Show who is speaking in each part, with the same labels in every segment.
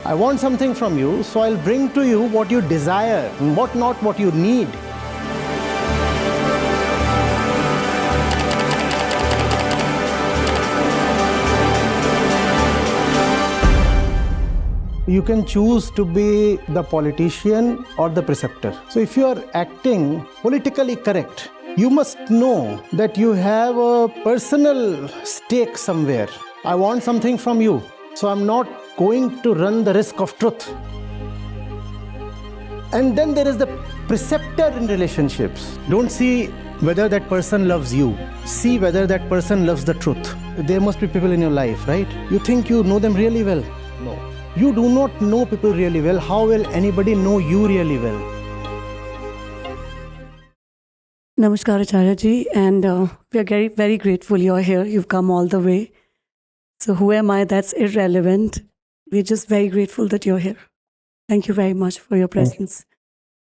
Speaker 1: I want something from you, so I'll bring to you what you desire, not what you need. You can choose to be the politician or the preceptor. So if you are acting politically correct, you must know that you have a personal stake somewhere. I want something from you, so I'm not going to run the risk of truth. And then there is the preceptor in relationships. Don't see whether that person loves you. See whether that person loves the truth. There must be people in your life, right? You think you know them really well. No. You do not know people really well. How will anybody know you really well?
Speaker 2: Namaskar, Acharya ji, and we are very, very grateful you're here. You've come all the way. So who am I? That's irrelevant. We're just very grateful that you're here. Thank you very much for your presence.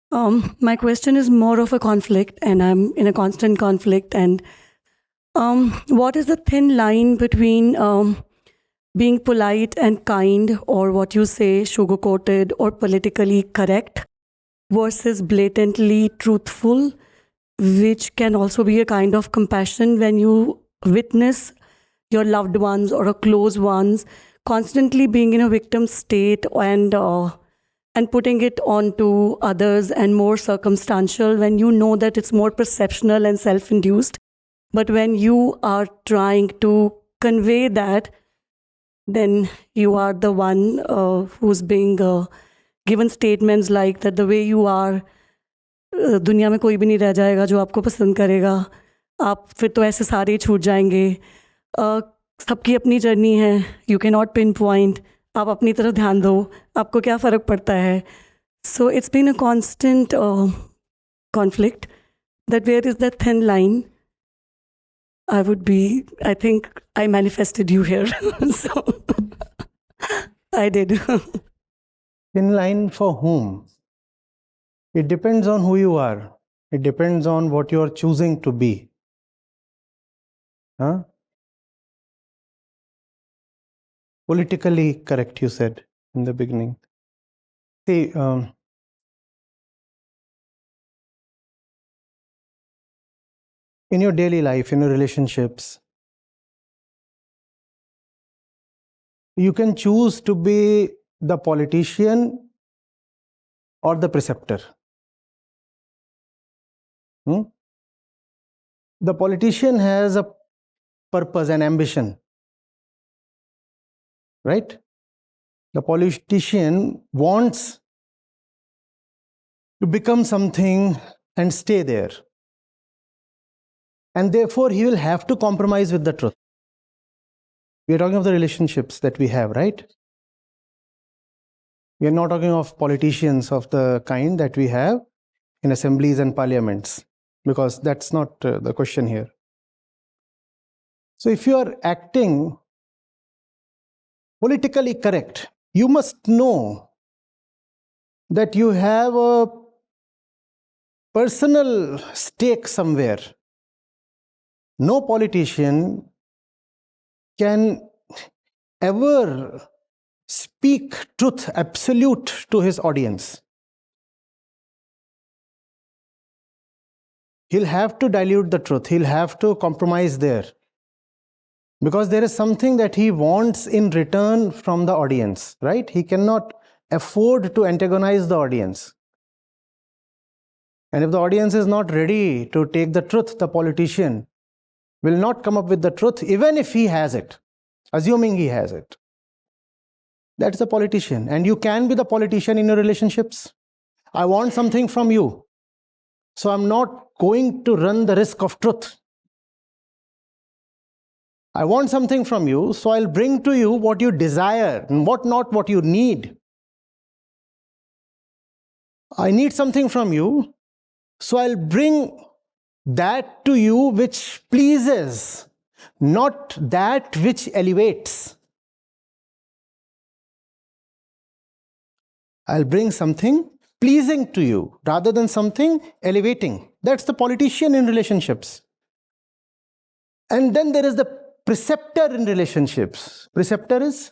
Speaker 2: My question is more of a conflict, and I'm in a constant conflict. And what is the thin line between being polite and kind, or what you say, sugar-coated or politically correct, versus blatantly truthful, which can also be a kind of compassion when you witness your loved ones or a close ones constantly being in a victim state and putting it onto others, and more circumstantial when you know that it's more perceptional and self-induced. But when you are trying to convey that, then you are the one who's being given statements like that the way you are, दुनिया में कोई भी नहीं रह जाएगा जो आपको पसंद करेगा, आप फिर तो ऐसे सारे छूट जाएंगे, सबकी अपनी जर्नी है, you can not pin point, आप अपनी तरफ ध्यान दो, आपको क्या फ़र्क पड़ता है. So it's been a constant conflict, that where is that thin line. I think I manifested you here. So I did.
Speaker 1: Thin line for whom? It depends on who you are. It depends on what you are choosing to be. Huh? Politically correct, you said in the beginning. See, in your daily life, in your relationships, you can choose to be the politician or the preceptor. The politician has a purpose and ambition, right? The politician wants to become something and stay there. And therefore, he will have to compromise with the truth. We are talking of the relationships that we have, right? We are not talking of politicians of the kind that we have in assemblies and parliaments, because that's not the question here. So if you are acting politically correct, you must know that you have a personal stake somewhere. No politician can ever speak truth absolute to his audience. He'll have to dilute the truth. He'll have to compromise there, because there is something that he wants in return from the audience, right? He cannot afford to antagonize the audience. And if the audience is not ready to take the truth, the politician will not come up with the truth, even if he has it, assuming he has it. That's the politician. And you can be the politician in your relationships. I want something from you, so I'm not going to run the risk of truth. I want something from you, so I'll bring to you what you desire, not what you need. I need something from you, so I'll bring that to you which pleases, not that which elevates. I'll bring something pleasing to you rather than something elevating. That's the politician in relationships. And then there is the preceptor in relationships. Preceptor is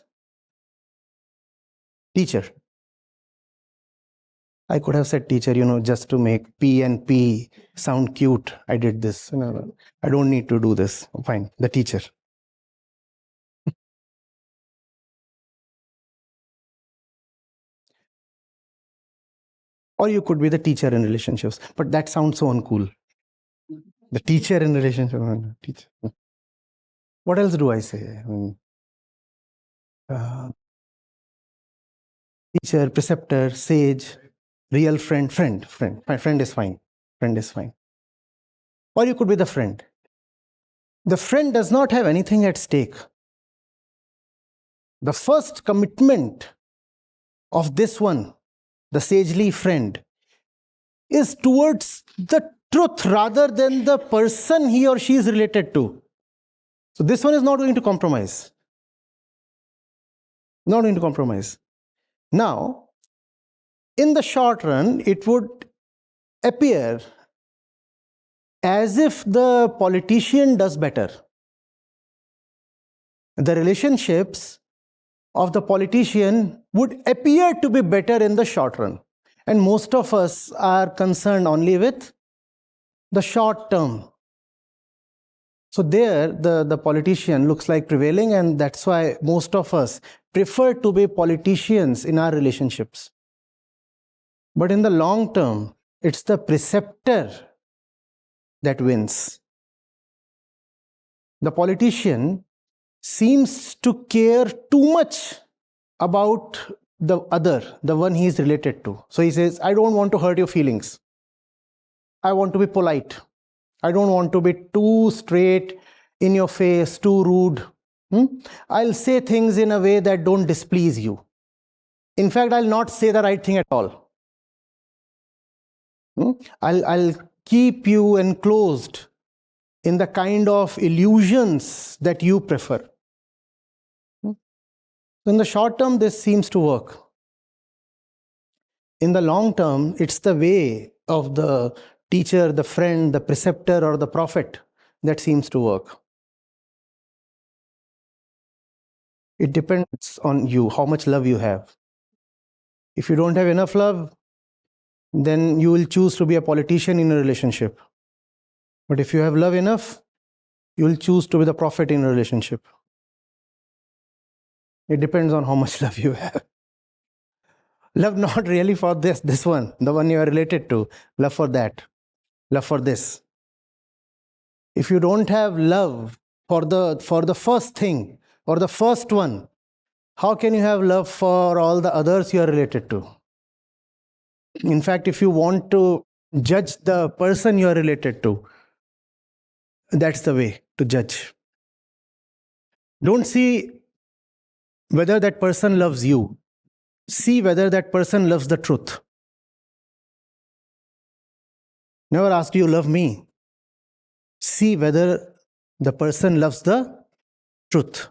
Speaker 1: Teacher. I could have said teacher, just to make P and P sound cute. I did this. No, I don't need to do this. Fine. The teacher. Or you could be the teacher in relationships. But that sounds so uncool. The teacher in relationship. Teacher. What else do I say? Teacher, preceptor, sage, real friend. My friend is fine. Friend is fine. Or you could be the friend. The friend does not have anything at stake. The first commitment of this one, the sagely friend, is towards the truth rather than the person he or she is related to. So this one is not going to compromise. Not going to compromise. Now, in the short run, it would appear as if the politician does better. The relationships of the politician would appear to be better in the short run. And most of us are concerned only with the short term. So there, the politician looks like prevailing, and that's why most of us prefer to be politicians in our relationships. But in the long term, it's the preceptor that wins. The politician seems to care too much about the other, the one he is related to. So he says, I don't want to hurt your feelings. I want to be polite. I don't want to be too straight in your face, too rude. I'll say things in a way that don't displease you. In fact, I'll not say the right thing at all. I'll keep you enclosed in the kind of illusions that you prefer. In the short term, this seems to work. In the long term, it's the way of the teacher, the friend, the preceptor, or the prophet that seems to work. It depends on you, how much love you have. If you don't have enough love, then you will choose to be a politician in a relationship. But if you have love enough, you will choose to be the prophet in a relationship. It depends on how much love you have. Love not really for this one, the one you are related to. Love for that. Love for this. If you don't have love for the first thing or the first one, how can you have love for all the others you are related to? In fact, if you want to judge the person you are related to, that's the way to judge. Don't see whether that person loves you. See whether that person loves the truth. Never ask, do you love me? See whether the person loves the truth.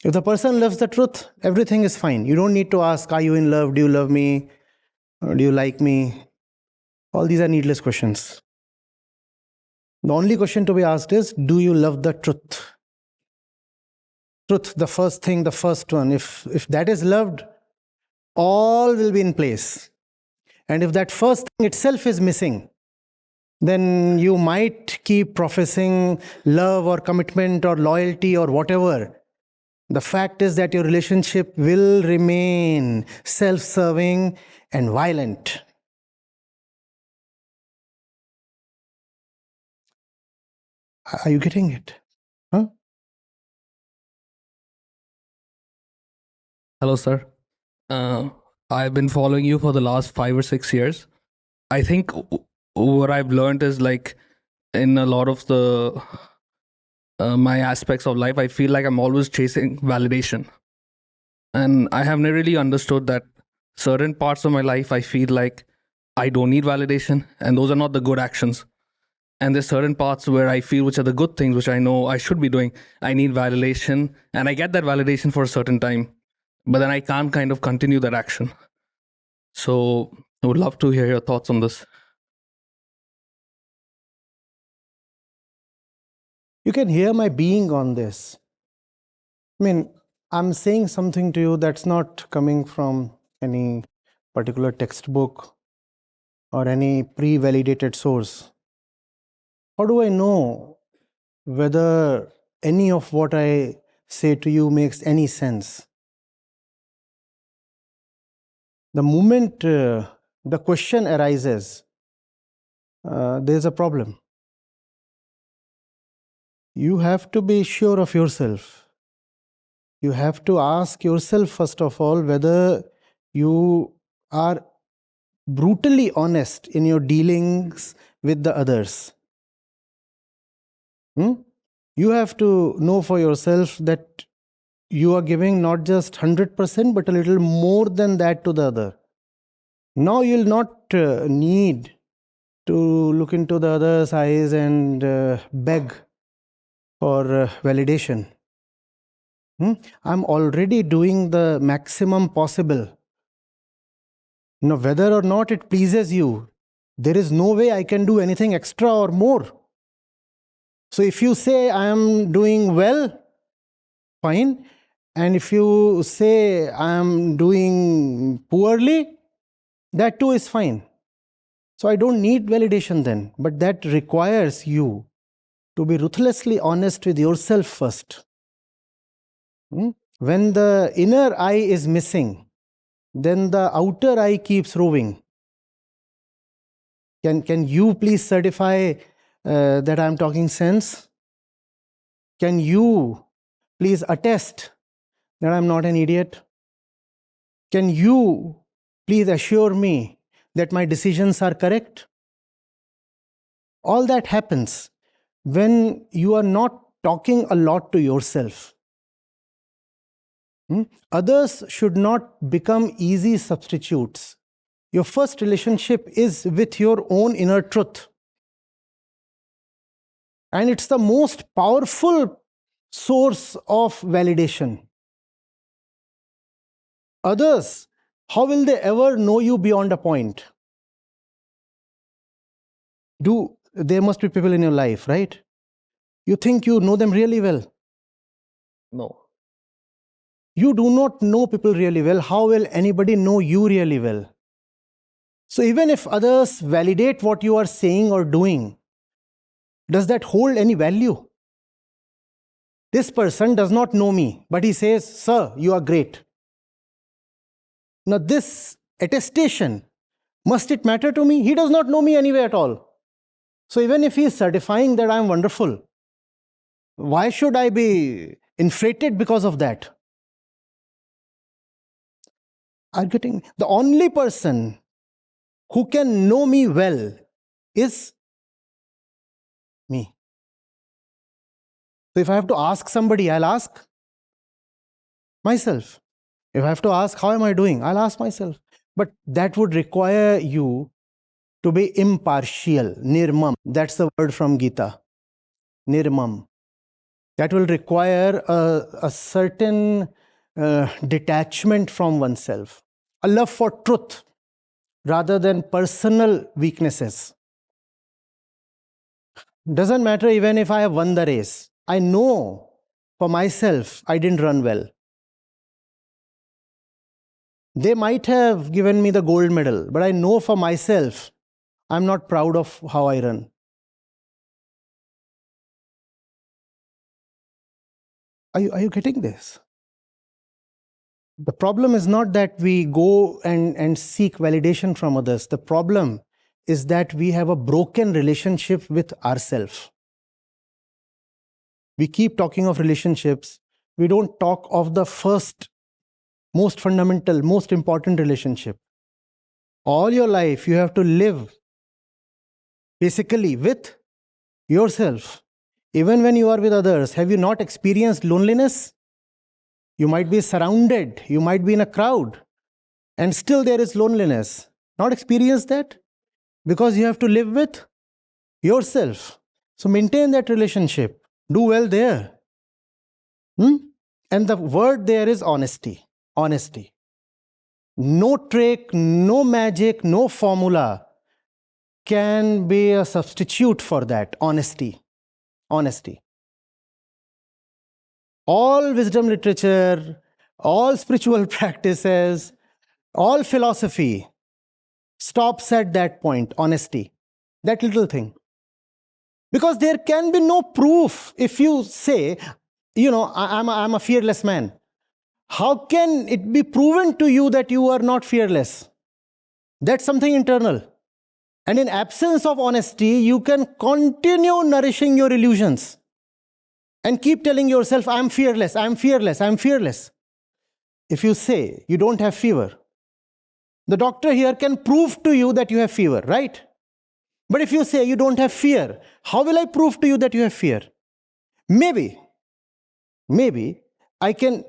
Speaker 1: If the person loves the truth, everything is fine. You don't need to ask, are you in love? Do you love me? Or do you like me? All these are needless questions. The only question to be asked is, do you love the truth? Truth, the first thing, the first one. If that is loved, all will be in place. And if that first thing itself is missing, then you might keep professing love or commitment or loyalty or whatever. The fact is that your relationship will remain self-serving and violent. Are you getting it? Huh?
Speaker 3: Hello, sir. I've been following you for the last 5 or 6 years. I think what I've learned is like in a lot of the my aspects of life, I feel like I'm always chasing validation. And I have never really understood that certain parts of my life, I feel like I don't need validation, and those are not the good actions. And there's certain parts where I feel which are the good things, which I know I should be doing. I need validation, and I get that validation for a certain time, but then I can't kind of continue that action. So I would love to hear your thoughts on this.
Speaker 1: You can hear my being on this. I mean, I'm saying something to you that's not coming from any particular textbook or any pre-validated source. How do I know whether any of what I say to you makes any sense? The moment the question arises, there's a problem. You have to be sure of yourself. You have to ask yourself, first of all, whether you are brutally honest in your dealings with the others. You have to know for yourself that you are giving not just 100%, but a little more than that to the other. Now you'll not need to look into the other's eyes and beg for validation. I'm already doing the maximum possible. Now, whether or not it pleases you, there is no way I can do anything extra or more. So if you say I am doing well, fine. And if you say I am doing poorly, that too is fine. So I don't need validation then, but that requires you to be ruthlessly honest with yourself first. When the inner eye is missing, then the outer eye keeps roving. Can you please certify that I'm talking sense? Can you please attest that I'm not an idiot? Can you please assure me that my decisions are correct? All that happens when you are not talking a lot to yourself. Others should not become easy substitutes. Your first relationship is with your own inner truth. And it's the most powerful source of validation. Others, how will they ever know you beyond a point? There must be people in your life, right? You think you know them really well.
Speaker 3: No.
Speaker 1: You do not know people really well. How will anybody know you really well? So even if others validate what you are saying or doing, does that hold any value? This person does not know me, but he says, "Sir, you are great." Now this attestation, must it matter to me? He does not know me anyway at all. So even if he is certifying that I am wonderful, why should I be inflated because of that? I'm getting the only person who can know me well is me. So if I have to ask somebody, I'll ask myself. If I have to ask, how am I doing? I'll ask myself. But that would require you to be impartial, nirmam. That's the word from Gita, nirmam. That will require a certain detachment from oneself, a love for truth rather than personal weaknesses. Doesn't matter even if I have won the race. I know for myself I didn't run well. They might have given me the gold medal, but I know for myself I'm not proud of how I run. Are you getting this? The problem is not that we go and seek validation from others. The problem is that we have a broken relationship with ourselves. We keep talking of relationships. We don't talk of the first, most fundamental, most important relationship. All your life, you have to live basically with yourself. Even when you are with others, have you not experienced loneliness? You might be surrounded, you might be in a crowd, and still there is loneliness. Not experienced that? Because you have to live with yourself. So maintain that relationship. Do well there. And the word there is honesty. Honesty. No trick, no magic, no formula can be a substitute for that. Honesty. Honesty. all wisdom literature, all spiritual practices, all philosophy stops at that point, honesty, that little thing. Because there can be no proof if you say, I'm a fearless man. How can it be proven to you that you are not fearless? That's something internal. And in absence of honesty, you can continue nourishing your illusions and keep telling yourself, I'm fearless, I'm fearless, I'm fearless. If you say you don't have fever, the doctor here can prove to you that you have fever, right? But if you say you don't have fear, how will I prove to you that you have fear? Maybe I can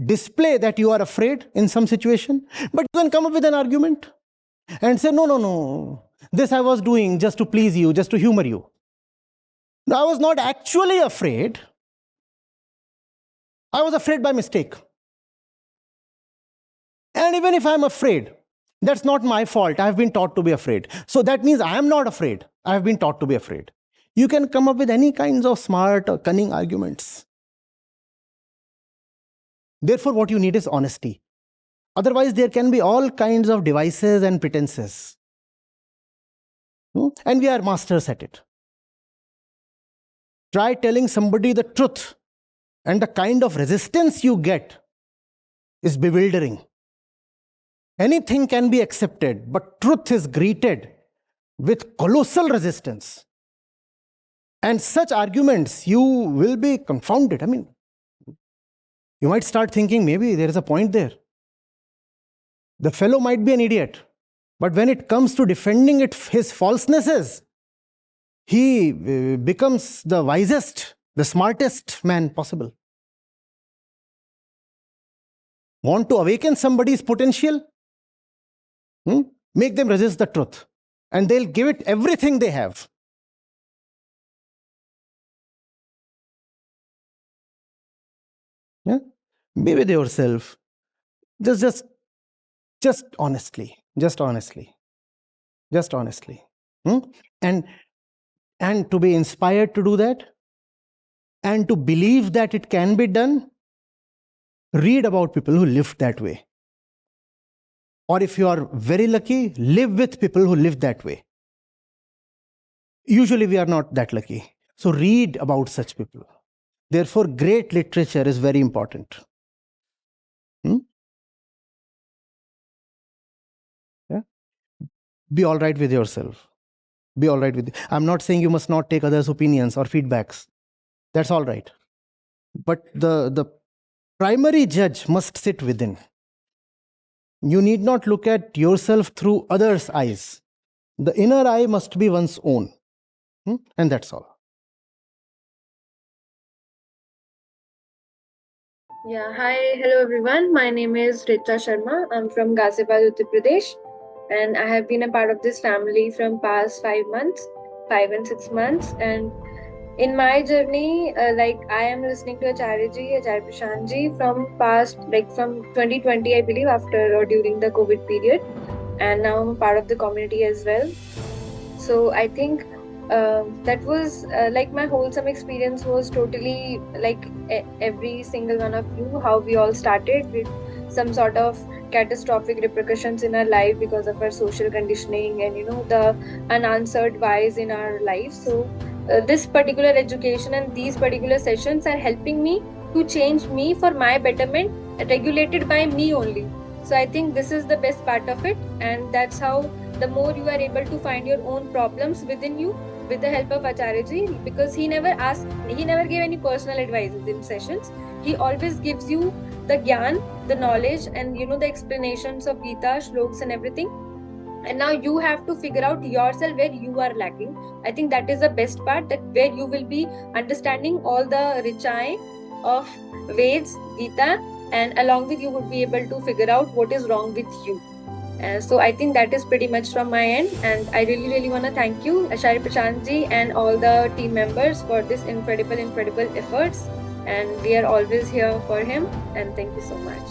Speaker 1: display that you are afraid in some situation, but you can come up with an argument and say, no, this I was doing just to please you, just to humor you. No, I was not actually afraid. I was afraid by mistake. And even if I'm afraid, that's not my fault. I have been taught to be afraid. So that means I am not afraid. I have been taught to be afraid. You can come up with any kinds of smart or cunning arguments. Therefore, what you need is honesty. Otherwise, there can be all kinds of devices and pretenses. And we are masters at it. Try telling somebody the truth, and the kind of resistance you get is bewildering. Anything can be accepted, but truth is greeted with colossal resistance. And such arguments, you will be confounded. I mean, you might start thinking maybe there is a point there. The fellow might be an idiot, but when it comes to defending his falsenesses, he becomes the wisest, the smartest man possible. Want to awaken somebody's potential? Make them resist the truth, and they'll give it everything they have. Yeah? Be with yourself. Just honestly. Just honestly. Just honestly. And to be inspired to do that, and to believe that it can be done, read about people who lived that way. Or if you are very lucky, live with people who live that way. Usually we are not that lucky. So read about such people. Therefore, great literature is very important. Yeah? Be all right with yourself. Be all right with it. I'm not saying you must not take others' opinions or feedbacks. That's all right. But the primary judge must sit within. You need not look at yourself through others' eyes. The inner eye must be one's own. And that's all.
Speaker 4: Yeah, hi, hello everyone. My name is Richa Sharma. I'm from Ghaziabad, Uttar Pradesh, and I have been a part of this family from past 5 and 6 months. And in my journey, I am listening to Acharya Prashant ji from past, from 2020, I believe, after or during the COVID period, and now I'm a part of the community as well. So I think that was my wholesome experience was totally like every single one of you, how we all started with some sort of catastrophic repercussions in our life because of our social conditioning and the unanswered whys in our life. So this particular education and these particular sessions are helping me to change me for my betterment, regulated by me only. So I think this is the best part of it, and that's how the more you are able to find your own problems within you with the help of Acharya ji, because he never gave any personal advices in sessions. He always gives you the gyan, the knowledge, and the explanations of Gita, shloks and everything. And now you have to figure out yourself where you are lacking. I think that is the best part, that where you will be understanding all the richai of Veds, Gita, and along with you would be able to figure out what is wrong with you. So I think that is pretty much from my end, and I really want to thank you, Acharya Prashant ji, and all the team members for this incredible efforts, and we are always here for him, and thank you so much.